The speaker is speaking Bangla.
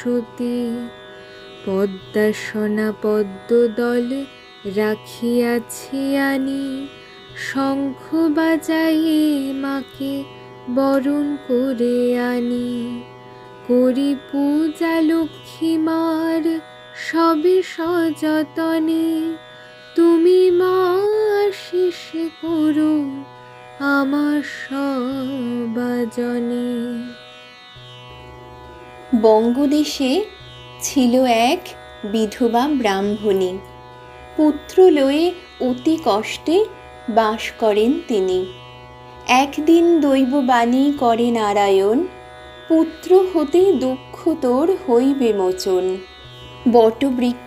সতী। পদ্মাসনা পদ্মদল রাখিয়াছি আনি, শঙ্খ বাজাইয়ে মাকে বরণ করে আনি। করি পূজা লক্ষ্মী মার সবে সযতনে, তুমি মা আশিস করো আমার সবাজনে। বঙ্গদেশে ছিল এক বিধবা ব্রাহ্মণী। পুত্র লয়ে অতি কষ্টে বাস করেন তিনি। একদিন দৈববাণী করে নারায়ণ, পুত্র হতে দুঃখ তোর হইবে মোচন। বটবৃক্ষ